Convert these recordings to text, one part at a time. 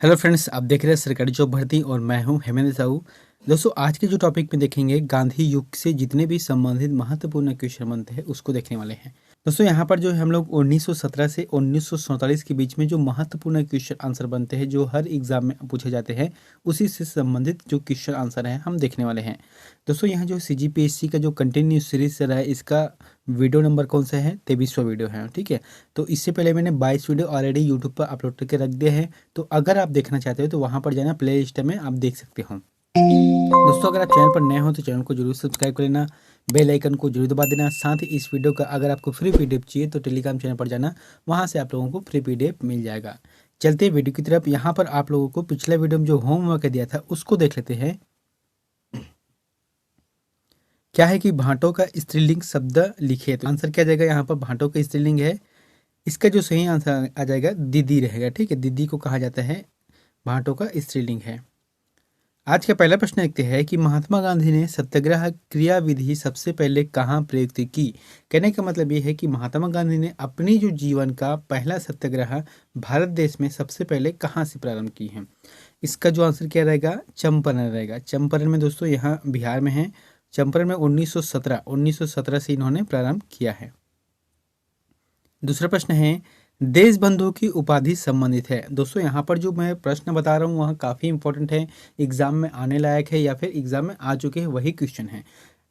Hello friends, आप देख रहे हैं सरकारी जॉब भर्ती और मैं हूं हेमेंद्र साहू। दोस्तों, आज के जो टॉपिक में देखेंगे गांधी युग से जितने भी संबंधित महत्वपूर्ण क्वेश्चन बनते हैं उसको देखने वाले हैं। दोस्तों, यहाँ पर जो है हम लोग 1917 से 1947 के बीच में जो महत्वपूर्ण क्वेश्चन आंसर बनते हैं जो हर एग्जाम में पूछे जाते हैं उसी से संबंधित जो क्वेश्चन आंसर है हम देखने वाले हैं। दोस्तों, यहाँ जो CGPSC का जो कंटिन्यू सीरीज चल रहा है इसका वीडियो नंबर कौन सा है? 23वां वीडियो है। ठीक है, तो इससे पहले मैंने 22 वीडियो ऑलरेडी यूट्यूब पर अपलोड करके रख दिए हैं। तो अगर आप देखना चाहते हो तो वहाँ पर जाना, प्ले लिस्ट में आप देख सकते हो। दोस्तों, अगर आप चैनल पर नए हो तो चैनल को जरूर सब्सक्राइब कर लेना, बेल आइकन को जरूर दबा देना। साथ ही इस वीडियो का अगर आपको फ्री PDF चाहिए तो टेलीग्राम चैनल पर जाना, वहाँ से आप लोगों को फ्री PDF मिल जाएगा। चलते हैं वीडियो की तरफ। यहाँ पर आप लोगों को पिछले वीडियो में जो होमवर्क दिया था उसको देख लेते हैं। क्या है कि भांटों का स्त्रीलिंग शब्द लिखिए, तो आंसर क्या जाएगा? यहाँ पर भांटों का स्त्रीलिंग है। इसका जो सही आंसर आ जाएगा दीदी रहेगा। ठीक है, दीदी को कहा जाता है, भांटों का स्त्रीलिंग है। आज का पहला प्रश्न देखते हैं कि महात्मा गांधी ने सत्याग्रह क्रियाविधि सबसे पहले कहाँ प्रयुक्त की? कहने का मतलब ये है कि महात्मा गांधी ने अपनी जो जीवन का पहला सत्याग्रह भारत देश में सबसे पहले कहाँ से प्रारंभ की है? इसका जो आंसर क्या रहेगा? चंपारण रहेगा। चंपारण में दोस्तों यहाँ बिहार में है। चंपारण में 1917 से इन्होंने प्रारंभ किया है। दूसरा प्रश्न है, देशबंधु की उपाधि संबंधित है। दोस्तों, यहाँ पर जो मैं प्रश्न बता रहा हूँ वहाँ काफ़ी इंपॉर्टेंट है, एग्जाम में आने लायक है या फिर एग्जाम में आ चुके हैं वही क्वेश्चन है।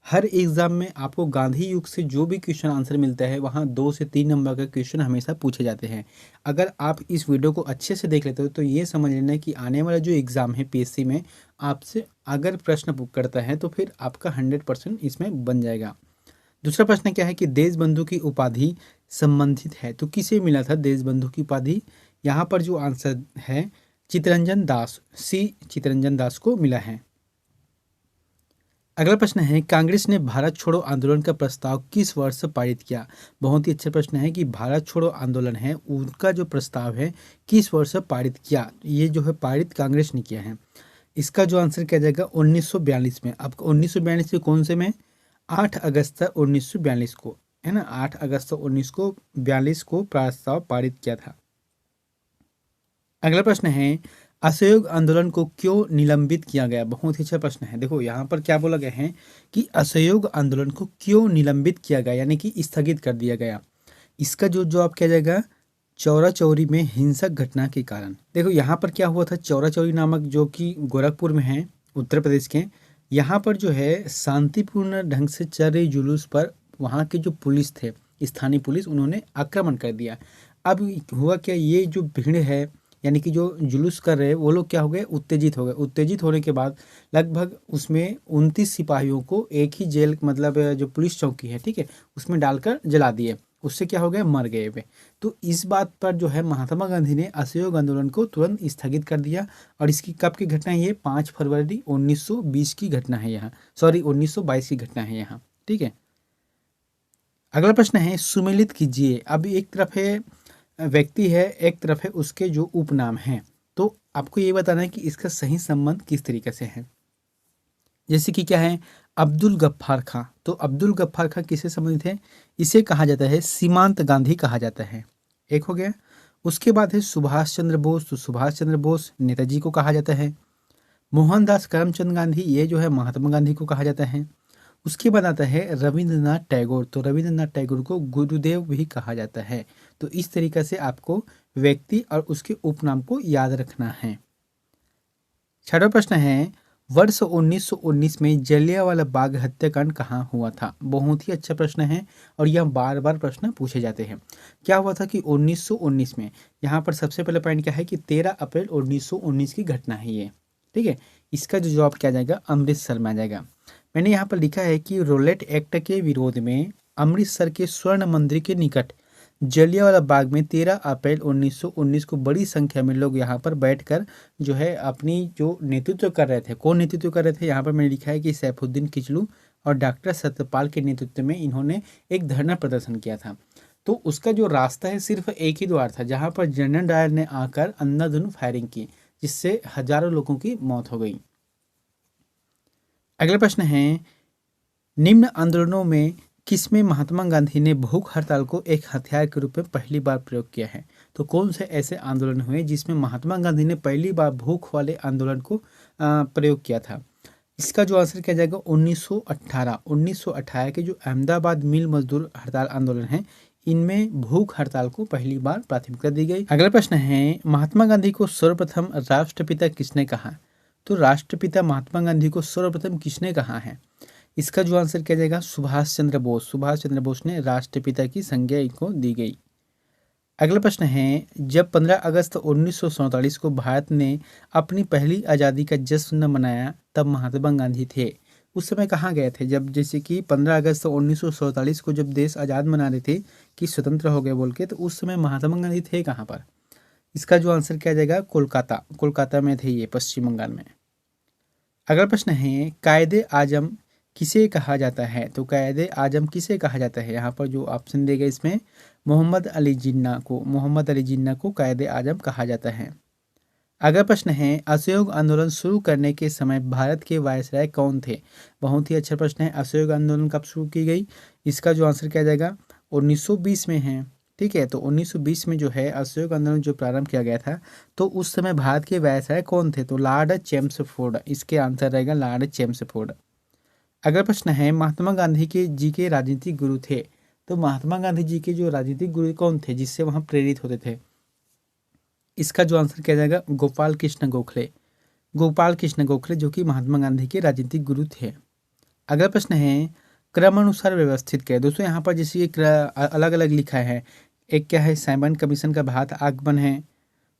हर एग्जाम में आपको गांधी युग से जो भी क्वेश्चन आंसर मिलता है वहाँ 2 से 3 नंबर का क्वेश्चन हमेशा पूछे जाते हैं। अगर आप इस वीडियो को अच्छे से देख लेते हो तो ये समझ लेना कि आने वाला जो एग्ज़ाम है PSC में आपसे अगर प्रश्न करता है तो फिर आपका 100% इसमें बन जाएगा। दूसरा प्रश्न क्या है कि देशबंधु की उपाधि संबंधित है, तो किसे मिला था देशबंधु की उपाधि? यहाँ पर जो आंसर है चित्तरंजन दास, सी चित्तरंजन दास को मिला है। अगला प्रश्न है, कांग्रेस ने भारत छोड़ो आंदोलन का प्रस्ताव किस वर्ष पारित किया? बहुत ही अच्छा प्रश्न है कि भारत छोड़ो आंदोलन है उनका जो प्रस्ताव है किस वर्ष पारित किया? ये जो है पारित कांग्रेस ने किया है। इसका जो आंसर क्या जाएगा? 1942 में। अब 1942 के कौन से में? 8 अगस्त 1942 को, है ना, 8 अगस्त 1942 को प्रस्ताव पारित किया था। अगला प्रश्न है, असहयोग आंदोलन को क्यों निलंबित किया गया? बहुत ही अच्छा प्रश्न है। देखो यहाँ पर क्या बोला गया है कि असहयोग आंदोलन को क्यों निलंबित किया गया, यानी कि स्थगित कर दिया गया। इसका जो जवाब क्या जाएगा? चौरा चौरी में हिंसक घटना के कारण। देखो यहाँ पर क्या हुआ था, चौरा चौरी नामक जो कि गोरखपुर में है, उत्तर प्रदेश के, यहाँ पर जो है शांतिपूर्ण ढंग से चल रहे जुलूस पर वहाँ के जो पुलिस थे, स्थानीय पुलिस, उन्होंने आक्रमण कर दिया। अब हुआ क्या, ये जो भीड़ है यानी कि जो जुलूस कर रहे हैं वो लोग क्या हो गए? उत्तेजित हो गए। उत्तेजित होने के बाद लगभग उसमें 29 सिपाहियों को एक ही जेल, मतलब जो पुलिस चौकी है, ठीक है, उसमें डालकर जला दिए। उससे क्या हो गया? मर गए वे। तो इस बात पर जो है महात्मा गांधी ने असहयोग आंदोलन को तुरंत स्थगित कर दिया। और इसकी कब की घटना है? ये 5 फरवरी 1920 की घटना है यहाँ, सॉरी 1922 की घटना है यहाँ। ठीक है, अगला प्रश्न है, सुमेलित कीजिए। अब एक तरफ है व्यक्ति है, एक तरफ है उसके जो उपनाम हैं, तो आपको ये बताना है कि इसका सही संबंध किस तरीके से है। जैसे कि क्या है, अब्दुल गफ्फार खां, तो अब्दुल गफ्फार खां किससे संबंधित है? इसे कहा जाता है सीमांत गांधी कहा जाता है। एक हो गया। उसके बाद है सुभाष चंद्र बोस, तो सुभाष चंद्र बोस नेताजी को कहा जाता है। मोहनदास करमचंद गांधी, ये जो है महात्मा गांधी को कहा जाता है। उसके बाद आता है रविंद्रनाथ टैगोर, तो रविंद्रनाथ टैगोर को गुरुदेव भी कहा जाता है। तो इस तरीके से आपको व्यक्ति और उसके उपनाम को याद रखना है। छठा प्रश्न है, वर्ष 1919 में जलियांवाला बाग हत्याकांड कहाँ हुआ था? बहुत ही अच्छा प्रश्न है और यह बार बार प्रश्न पूछे जाते हैं। क्या हुआ था कि 1919 में, यहाँ पर सबसे पहला पॉइंट क्या है कि 13 अप्रैल 1919 की घटना है ये। ठीक है, इसका जो जवाब क्या जाएगा? अमृतसर में आ जाएगा। मैंने यहाँ पर लिखा है कि रोलेट एक्ट के विरोध में अमृतसर के स्वर्ण मंदिर के निकट जलियांवाला बाग में 13 अप्रैल 1919 को बड़ी संख्या में लोग यहाँ पर बैठकर जो है अपनी जो नेतृत्व कर रहे थे, कौन नेतृत्व कर रहे थे? यहाँ पर मैंने लिखा है कि सैफुद्दीन किचलू और डॉक्टर सत्यपाल के नेतृत्व में इन्होंने एक धरना प्रदर्शन किया था। तो उसका जो रास्ता है सिर्फ एक ही द्वार था, जहाँ पर जनरल डायर ने आकर अंधाधुंध फायरिंग की, जिससे हजारों लोगों की मौत हो गई। अगला प्रश्न है, निम्न आंदोलनों में किसमें महात्मा गांधी ने भूख हड़ताल को एक हथियार के रूप में पहली बार प्रयोग किया है? तो कौन से ऐसे आंदोलन हुए जिसमें महात्मा गांधी ने पहली बार भूख वाले आंदोलन को प्रयोग किया था? इसका जो आंसर किया जाएगा 1918 के जो अहमदाबाद मिल मजदूर हड़ताल आंदोलन है, इनमें भूख हड़ताल को पहली बार प्राथमिकता दी गई। अगला प्रश्न है, महात्मा गांधी को सर्वप्रथम राष्ट्रपिता किसने कहा? तो राष्ट्रपिता महात्मा गांधी को सर्वप्रथम किसने कहा है? इसका जो आंसर किया जाएगा सुभाष चंद्र बोस। सुभाष चंद्र बोस ने राष्ट्रपिता की संज्ञा इनको दी गई। अगला प्रश्न है, जब 15 अगस्त 1947 को भारत ने अपनी पहली आज़ादी का जश्न मनाया तब महात्मा गांधी थे। उस समय कहाँ गए थे? जब जैसे कि 15 अगस्त 1947 को जब देश आज़ाद मना रहे थे कि स्वतंत्र हो गए बोल के, तो उस समय महात्मा गांधी थे कहाँ पर? इसका जो आंसर किया जाएगा कोलकाता। कोलकाता में थे ये, पश्चिम बंगाल में। अगला प्रश्न है, कायदे आजम किसे कहा जाता है? तो कायदे आजम किसे कहा जाता है? यहाँ पर जो ऑप्शन देगा इसमें मोहम्मद अली जिन्ना को कायदे आजम कहा जाता है। अगला प्रश्न है, असहयोग आंदोलन शुरू करने के समय भारत के वायसराय कौन थे? बहुत ही अच्छा प्रश्न है। असहयोग आंदोलन कब शुरू की गई? इसका जो आंसर किया जाएगा 1920 में है। ठीक है, तो 1920 में जो है असहयोग आंदोलन जो प्रारंभ किया गया था, तो उस समय भारत के वायसराय कौन थे? तो लॉर्ड चेम्सफोर्ड। इसके आंसर रहेगा लॉर्ड चेम्सफोर्ड। अगला प्रश्न है, महात्मा गांधी जी के राजनीतिक गुरु थे। तो महात्मा गांधी जी के जो राजनीतिक गुरु कौन थे जिससे वहाँ प्रेरित होते थे? इसका जो आंसर किया जाएगा गोपाल कृष्ण गोखले। गोपाल कृष्ण गोखले जो कि महात्मा गांधी के राजनीतिक गुरु थे। अगला प्रश्न है, क्रमानुसार व्यवस्थित किया। दोस्तों यहाँ पर जैसे ये अलग अलग लिखा है, एक क्या है, साइमन कमीशन का भारत आगमन है,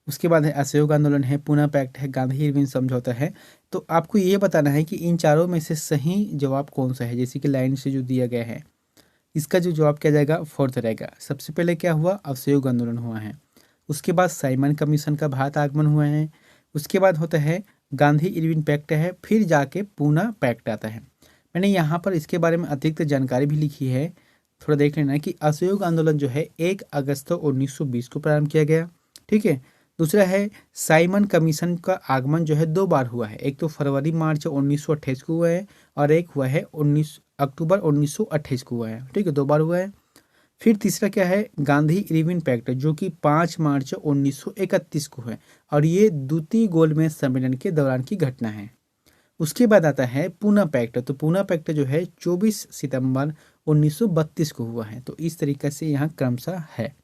उसके बाद है असहयोग आंदोलन है, पूना पैक्ट है, गांधी इरविन समझौता है। तो आपको ये बताना है कि इन चारों में से सही जवाब कौन सा है, जैसे कि लाइन से जो दिया गया है। इसका जो जवाब क्या जाएगा, फोर्थ रहेगा। सबसे पहले क्या हुआ, असहयोग आंदोलन हुआ है, उसके बाद साइमन कमीशन का भारत आगमन हुआ है, उसके बाद होता है गांधी इरविन पैक्ट है, फिर जाके पूना पैक्ट आता है। मैंने यहाँ पर इसके बारे में अतिरिक्त जानकारी भी लिखी है, थोड़ा देख लेना कि असहयोग आंदोलन जो है 1 अगस्त 1920 को प्रारंभ किया गया। ठीक है, दूसरा है साइमन कमीशन का आगमन जो है 2 बार हुआ है, एक तो फरवरी मार्च 1928 को हुआ है और एक हुआ है 19 अक्टूबर 1928 को हुआ है। ठीक है, 2 बार हुआ है। फिर तीसरा क्या है, गांधी इरविन पैक्ट जो कि 5 मार्च 1931 को है और ये द्वितीय गोलमेज सम्मेलन के दौरान की घटना है। उसके बाद आता है पूना पैक्ट। तो पूना पैक्ट जो है 24 सितंबर 1932 को हुआ है। तो इस तरीके से यहाँ क्रमशः है।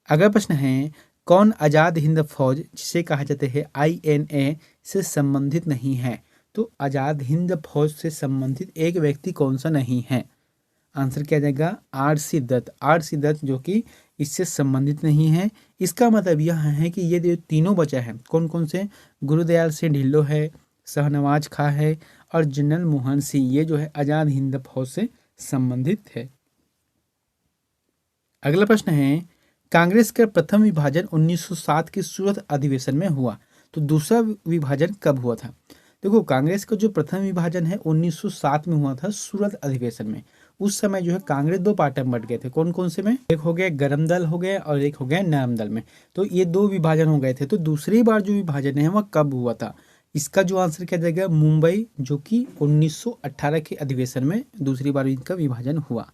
अगला प्रश्न है, कौन आज़ाद हिंद फौज जिसे कहा जाता है INA से संबंधित नहीं है? तो आज़ाद हिंद फौज से संबंधित एक व्यक्ति कौन सा नहीं है? आंसर क्या जाएगा, RC दत्त। RC दत्त जो कि इससे संबंधित नहीं है। इसका मतलब यह है कि ये जो तीनों बचा है, कौन कौन से, गुरुदयाल सिंह ढिल्लो है, शाहनवाज खां है और जनरल मोहन सिंह, ये जो है आज़ाद हिंद फौज से संबंधित है। अगला प्रश्न है, कांग्रेस का प्रथम विभाजन 1907 के सूरत अधिवेशन में हुआ, तो दूसरा विभाजन कब हुआ था? देखो, कांग्रेस का जो प्रथम विभाजन है 1907 में हुआ था सूरत अधिवेशन में। उस समय जो है कांग्रेस 2 पार्ट में बट गए थे। कौन कौन से में? एक हो गया गरम दल हो गया और एक हो गया नरम दल में। तो ये 2 विभाजन हो गए थे। तो दूसरी बार जो विभाजन है वह कब हुआ था? इसका जो आंसर क्या जाएगा, मुंबई, जो कि 1918 के अधिवेशन में दूसरी बार इनका विभाजन हुआ।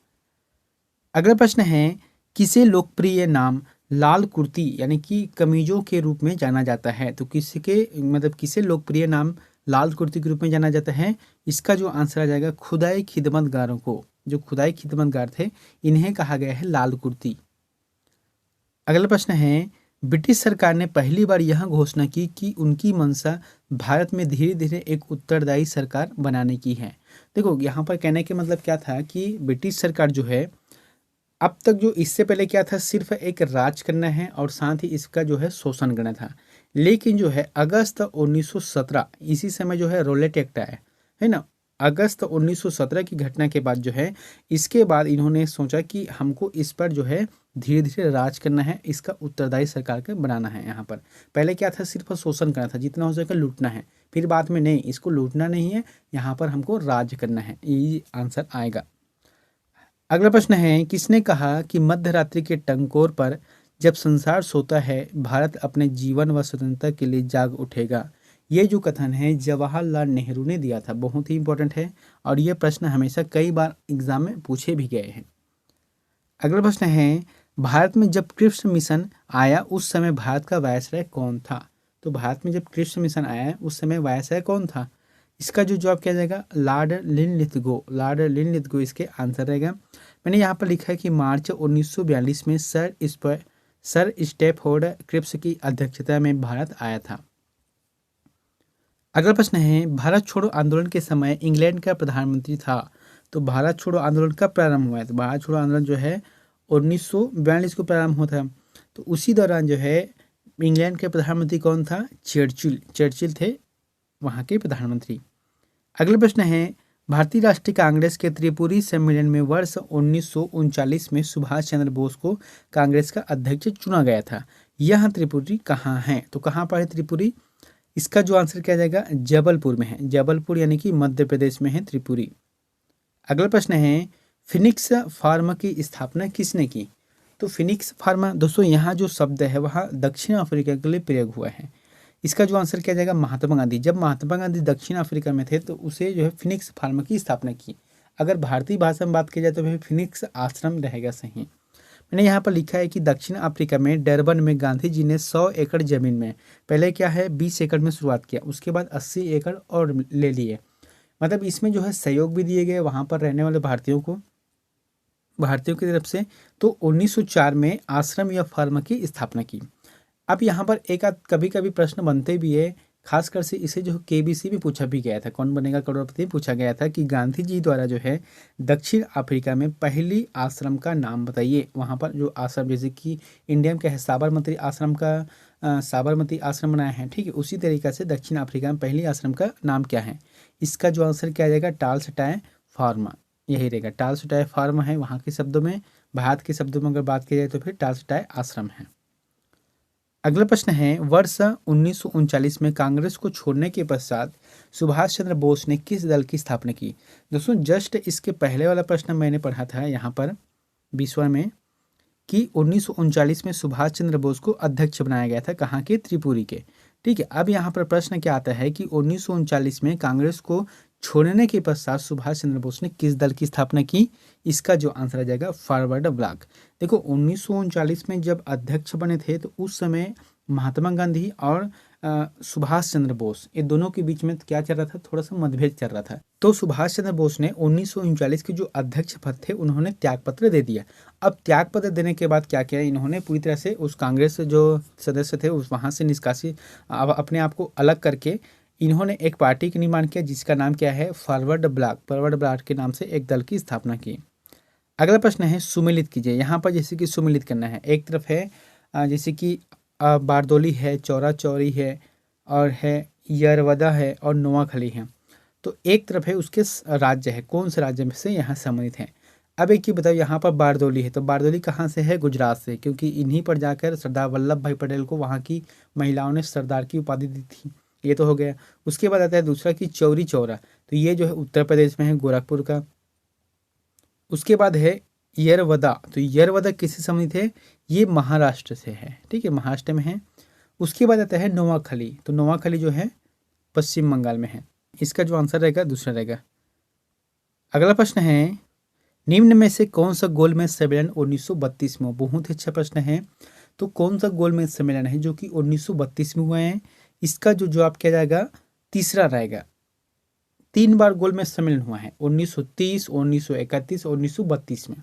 अगला प्रश्न है, किसे लोकप्रिय नाम लाल कुर्ती यानी कि कमीजों के रूप में जाना जाता है? तो किसे लोकप्रिय नाम लाल कुर्ती के रूप में जाना जाता है? इसका जो आंसर आ जाएगा खुदाई खिदमतगारों को। जो खुदाई खिदमतगार थे इन्हें कहा गया है लाल कुर्ती। अगला प्रश्न है, ब्रिटिश सरकार ने पहली बार यह घोषणा की कि उनकी मंशा भारत में धीरे धीरे एक उत्तरदायी सरकार बनाने की है। देखो, यहाँ पर कहने के मतलब क्या था कि ब्रिटिश सरकार जो है, अब तक जो इससे पहले क्या था, सिर्फ एक राज करना है और साथ ही इसका जो है शोषण करना था। लेकिन जो है अगस्त 1917, इसी समय जो है रोलेट एक्ट आया है ना, अगस्त 1917 की घटना के बाद जो है, इसके बाद इन्होंने सोचा कि हमको इस पर जो है धीरे धीरे राज करना है, इसका उत्तरदायी सरकार का बनाना है। यहाँ पर पहले क्या था, सिर्फ शोषण करना था, जितना हो सके लूटना है। फिर बाद में नहीं, इसको लूटना नहीं है, यहाँ पर हमको राज करना है। ये आंसर आएगा। अगला प्रश्न है, किसने कहा कि मध्य रात्रि के टंकोर पर जब संसार सोता है भारत अपने जीवन व स्वतंत्रता के लिए जाग उठेगा? ये जो कथन है जवाहरलाल नेहरू ने दिया था। बहुत ही इंपॉर्टेंट है और ये प्रश्न हमेशा कई बार एग्जाम में पूछे भी गए हैं। अगला प्रश्न है, भारत में जब क्रिप्स मिशन आया उस समय भारत का वायसराय कौन था? तो भारत में जब क्रिप्स मिशन आया उस समय वायसराय कौन था? इसका जो जवाब किया जाएगा लॉर्ड लिनलिथगो। लॉर्ड लिनलिथगो इसके आंसर रहेगा। मैंने यहाँ पर लिखा है कि मार्च 1942 में सर स्टैफोर्ड क्रिप्स की अध्यक्षता में भारत आया था। अगला प्रश्न है, भारत छोड़ो आंदोलन के समय इंग्लैंड का प्रधानमंत्री था? तो भारत छोड़ो आंदोलन कब प्रारंभ हुआ है? तो भारत छोड़ो आंदोलन जो है 1942 को प्रारंभ हुआ था। तो उसी दौरान जो है इंग्लैंड के प्रधानमंत्री कौन था? चर्चिल थे वहाँ के प्रधानमंत्री। अगला प्रश्न है, भारतीय राष्ट्रीय कांग्रेस के त्रिपुरी सम्मेलन में वर्ष 1939 में सुभाष चंद्र बोस को कांग्रेस का अध्यक्ष चुना गया था। यह त्रिपुरी कहाँ है? तो कहाँ पर है त्रिपुरी? इसका जो आंसर किया जाएगा जबलपुर में है। जबलपुर यानी कि मध्य प्रदेश में है त्रिपुरी। अगला प्रश्न है, फिनिक्स फार्मा की स्थापना किसने की? तो फिनिक्स फार्मा दोस्तों यहाँ जो शब्द है वह दक्षिण अफ्रीका के लिए प्रयोग हुआ है। इसका जो आंसर किया जाएगा महात्मा गांधी। जब महात्मा गांधी दक्षिण अफ्रीका में थे तो उसे जो है फिनिक्स फार्मा की स्थापना की। अगर भारतीय भाषा में बात की जाए तो वह फिनिक्स आश्रम रहेगा सही। मैंने यहाँ पर लिखा है कि दक्षिण अफ्रीका में डरबन में गांधी जी ने 100 एकड़ जमीन में पहले क्या है 20 एकड़ में शुरुआत किया, उसके बाद 80 एकड़ और ले लिए। मतलब इसमें जो है सहयोग भी दिए गए वहाँ पर रहने वाले भारतीयों की तरफ से। तो 1904 में आश्रम या फार्मा की स्थापना की। अब यहाँ पर एक आध कभी कभी प्रश्न बनते भी है, खासकर से इसे जो केबीसी में पूछा भी गया था, कौन बनेगा करोड़पति, पूछा गया था कि गांधी जी द्वारा जो है दक्षिण अफ्रीका में पहली आश्रम का नाम बताइए। वहाँ पर जो आश्रम जैसे कि इंडिया में क्या है साबरमती आश्रम बनाया है, ठीक है, उसी तरीके से दक्षिण अफ्रीका में पहली आश्रम का नाम क्या है? इसका जो आंसर क्या आ जाएगा टालस्टॉय फार्मा, यही रहेगा। टालस्टॉय फार्मा है वहाँ के शब्दों में। भारत के शब्दों में अगर बात की जाए तो फिर टालस्टॉय आश्रम है। अगला प्रश्न है, वर्ष 1939 में कांग्रेस को छोड़ने के पश्चात सुभाष चंद्र बोस ने किस दल की स्थापना की? दोस्तों जस्ट इसके पहले वाला प्रश्न मैंने पढ़ा था यहाँ पर 20वां में कि 1939 में सुभाष चंद्र बोस को अध्यक्ष बनाया गया था, कहाँ के? त्रिपुरी के। ठीक है, अब यहाँ पर प्रश्न क्या आता है कि 1939 में कांग्रेस को छोड़ने के पश्चात सुभाष चंद्र बोस ने किस दल की स्थापना की? इसका जो आंसर आ जाएगा फॉरवर्ड ब्लॉक। देखो 1939 में जब अध्यक्ष बने थे तो उस समय महात्मा गांधी और सुभाष चंद्र बोस ये दोनों के बीच में क्या चल रहा था? थोड़ा सा मतभेद चल रहा था। तो सुभाष चंद्र बोस ने 1939 के जो अध्यक्ष पद थे उन्होंने त्यागपत्र दे दिया। अब त्यागपत्र देने के बाद क्या किया इन्होंने? पूरी तरह से उस कांग्रेस जो सदस्य थे उस वहाँ से निष्कासित अपने आप को अलग करके इन्होंने एक पार्टी का निर्माण किया जिसका नाम क्या है? फॉरवर्ड ब्लॉक के नाम से एक दल की स्थापना की। अगला प्रश्न है, सुमेलित कीजिए। यहाँ पर जैसे कि सुमेलित करना है, एक तरफ है जैसे कि बारदोली है, चौरा चौरी है और है यरवदा है और नोआखली है। तो एक तरफ है उसके राज्य है, कौन से राज्य में से यहाँ सम्मिलित है? अब एक चीज बताओ, यहाँ पर बारदोली है तो बारदोली कहाँ से है? गुजरात से, क्योंकि इन्हीं पर जाकर सरदार वल्लभ भाई पटेल को वहाँ की महिलाओं ने सरदार की उपाधि दी थी। ये तो हो गया। उसके बाद आता है दूसरा कि चौरी चौरा, तो ये जो है उत्तर प्रदेश में है, गोरखपुर का। उसके बाद है यरवदा, तो यरवदा किससे सम्मिलित है? ये महाराष्ट्र से है, ठीक है, महाराष्ट्र में है। उसके बाद आता है नोआखली, तो नोआखली जो है पश्चिम बंगाल में है। इसका जो आंसर रहेगा दूसरा रहेगा। अगला प्रश्न है, निम्न में से कौन सा गोलमेज सम्मेलन 1932 में? बहुत ही अच्छा प्रश्न है। तो कौन सा गोलमेज सम्मेलन है जो कि 1932 में हुआ है? इसका जो जवाब किया जाएगा तीसरा रहेगा। 3 बार गोलमेज सम्मेलन हुआ है, 1930, 1931 और 1932 में।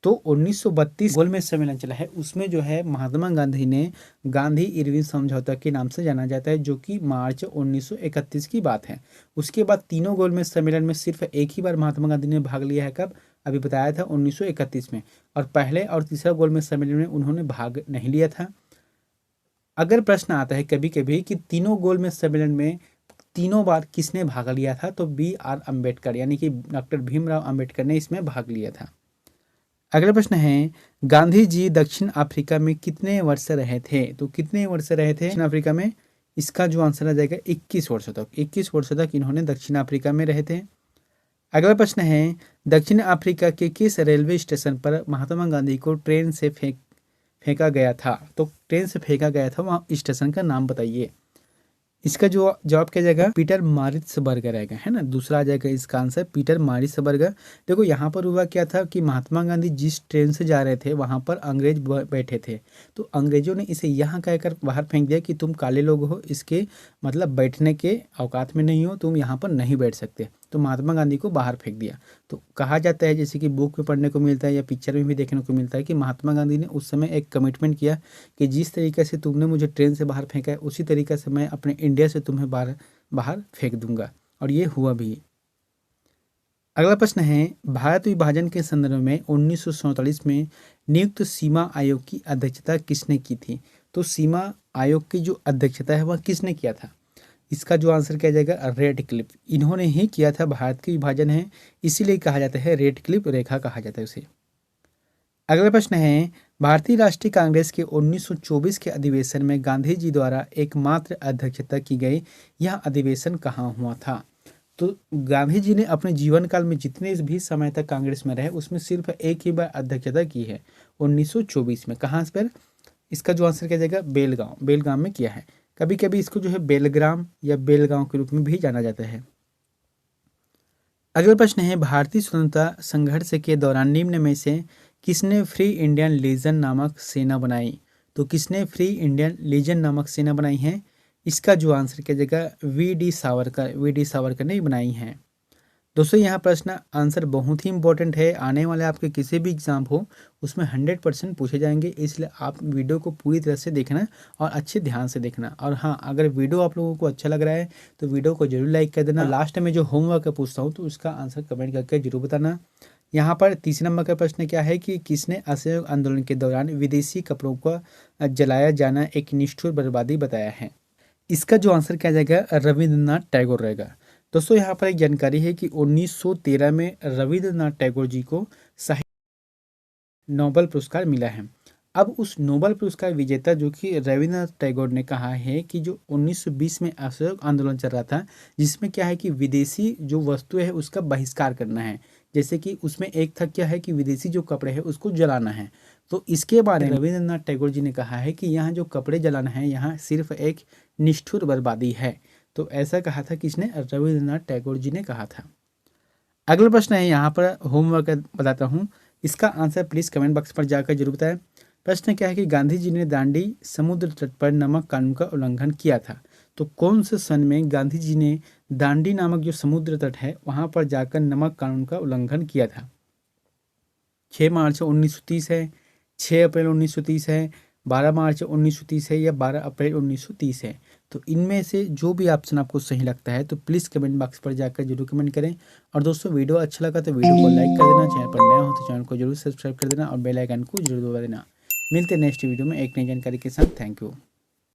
तो 1932 गोलमेज सम्मेलन चला है, उसमें जो है महात्मा गांधी ने गांधी इरविन समझौता के नाम से जाना जाता है, जो कि मार्च 1931 की बात है। उसके बाद तीनों गोलमेज सम्मेलन में सिर्फ एक ही बार महात्मा गांधी ने भाग लिया है, कब? अभी बताया था 1931 में, और पहले और तीसरा गोलमेज सम्मेलन में उन्होंने भाग नहीं लिया था। अगर प्रश्न आता है कभी कभी कि तीनों गोलमेज सम्मेलन में तीनों बार किसने भाग लिया था, तो BR अम्बेडकर यानी कि डॉक्टर भीमराव अम्बेडकर ने इसमें भाग लिया था। अगला प्रश्न है, गांधी जी दक्षिण अफ्रीका में कितने वर्ष रहे थे? तो कितने वर्ष रहे थे दक्षिण अफ्रीका में? इसका जो आंसर आ जाएगा 21 वर्षों तक। 21 वर्षों तक इन्होंने दक्षिण अफ्रीका में रहे थे। अगला प्रश्न है, दक्षिण अफ्रीका के किस रेलवे स्टेशन पर महात्मा गांधी को ट्रेन से फेंका गया था? तो ट्रेन से फेंका गया था, वहाँ स्टेशन का नाम बताइए। इसका जो जवाब क्या जाएगा, पीटर मारिट्सबर्ग रहेगा, है ना। दूसरा आ जाएगा इसका आंसर पीटर मारिट्सबर्ग। देखो यहाँ पर हुआ क्या था कि महात्मा गांधी जिस ट्रेन से जा रहे थे वहाँ पर अंग्रेज बैठे थे, तो अंग्रेजों ने इसे यहाँ कहकर बाहर फेंक दिया कि तुम काले लोग हो, इसके मतलब बैठने के औकात में नहीं हो, तुम यहाँ पर नहीं बैठ सकते। तो महात्मा गांधी को बाहर फेंक दिया। तो कहा जाता है, जैसे कि बुक में पढ़ने को मिलता है या पिक्चर में भी देखने को मिलता है, कि महात्मा गांधी ने उस समय एक कमिटमेंट किया कि जिस तरीके से तुमने मुझे ट्रेन से बाहर फेंका है उसी तरीके से मैं अपने इंडिया से तुम्हें बाहर बाहर फेंक दूंगा, और ये हुआ भी। अगला प्रश्न है, भारत विभाजन के संदर्भ में 1947 में नियुक्त सीमा आयोग की अध्यक्षता किसने की थी? तो सीमा आयोग की जो अध्यक्षता है वह किसने किया था? इसका जो आंसर किया जाएगा रेड क्लिफ, इन्होंने ही किया था। भारत की विभाजन है इसीलिए कहा जाता है रेड क्लिफ रेखा कहा जाता है उसे। अगला प्रश्न है, भारतीय राष्ट्रीय कांग्रेस के 1924 के अधिवेशन में गांधी जी द्वारा एकमात्र अध्यक्षता की गई, यह अधिवेशन कहाँ हुआ था? तो गांधी जी ने अपने जीवन काल में जितने भी समय तक कांग्रेस में रहे उसमें सिर्फ एक ही बार अध्यक्षता की है, 1924 में। कहाँ पर? इसका जो आंसर किया जाएगा बेलगांव, बेलगांव में किया है। कभी कभी इसको जो है बेलग्राम या बेलगांव के रूप में भी जाना जाता है। अगला प्रश्न है, भारतीय स्वतंत्रता संघर्ष के दौरान निम्न में से किसने फ्री इंडियन लीजन नामक सेना बनाई? तो किसने फ्री इंडियन लीजन नामक सेना बनाई है? इसका जो आंसर किया जाएगा वी.डी. सावरकर, वी.डी. सावरकर ने बनाई है। दोस्तों यहाँ प्रश्न आंसर बहुत ही इंपॉर्टेंट है, आने वाले आपके किसी भी एग्जाम हो उसमें 100% पूछे जाएंगे, इसलिए आप वीडियो को पूरी तरह से देखना और अच्छे ध्यान से देखना। और हाँ, अगर वीडियो आप लोगों को अच्छा लग रहा है तो वीडियो को जरूर लाइक कर देना। लास्ट में जो होमवर्क पूछता हूँ तो उसका आंसर कमेंट करके जरूर बताना। यहाँ पर तीसरे नंबर का प्रश्न क्या है कि किसने असहयोग आंदोलन के दौरान विदेशी कपड़ों का जलाया जाना एक निष्ठुर बर्बादी बताया है? इसका जो आंसर क्या जाएगा रविंद्रनाथ टैगोर रहेगा। दोस्तों यहाँ पर एक जानकारी है कि 1913 में रविंद्रनाथ टैगोर जी को साहित्य नोबेल पुरस्कार मिला है। अब उस नोबेल पुरस्कार विजेता जो कि रविंद्रनाथ टैगोर ने कहा है कि जो 1920 में असहयोग आंदोलन चल रहा था जिसमें क्या है कि विदेशी जो वस्तुएं है उसका बहिष्कार करना है, जैसे कि उसमें एक था क्या है कि विदेशी जो कपड़े हैं उसको जलाना है। तो इसके बारे में रविंद्रनाथ टैगोर जी ने कहा है कि यहाँ जो कपड़े जलाना है यहाँ सिर्फ एक निष्ठुर बर्बादी है। तो ऐसा कहा था किसने? रविंद्रनाथ टैगोर जी ने कहा था। अगला प्रश्न है, यहाँ पर होमवर्क बताता हूँ, इसका आंसर प्लीज़ कमेंट बॉक्स पर जाकर जरूर बताएं। प्रश्न क्या है कि गांधी जी ने दांडी समुद्र तट पर नमक कानून का उल्लंघन किया था। तो कौन से सन में गांधी जी ने दांडी नामक जो समुद्र तट है वहाँ पर जाकर नमक कानून का उल्लंघन किया था? 6 मार्च 1930 है, 6 अप्रैल 1930 है, 12 मार्च 1930 है या 12 अप्रैल 1930 है? तो इनमें से जो भी ऑप्शन आपको सही लगता है तो प्लीज़ कमेंट बॉक्स पर जाकर जरूर कमेंट करें। और दोस्तों वीडियो अच्छा लगा तो वीडियो को लाइक कर देना, चैनल पर नया हो तो चैनल को जरूर सब्सक्राइब कर देना और बेल आइकन को जरूर दबा देना। मिलते हैं नेक्स्ट वीडियो में एक नई जानकारी के साथ। Thank you.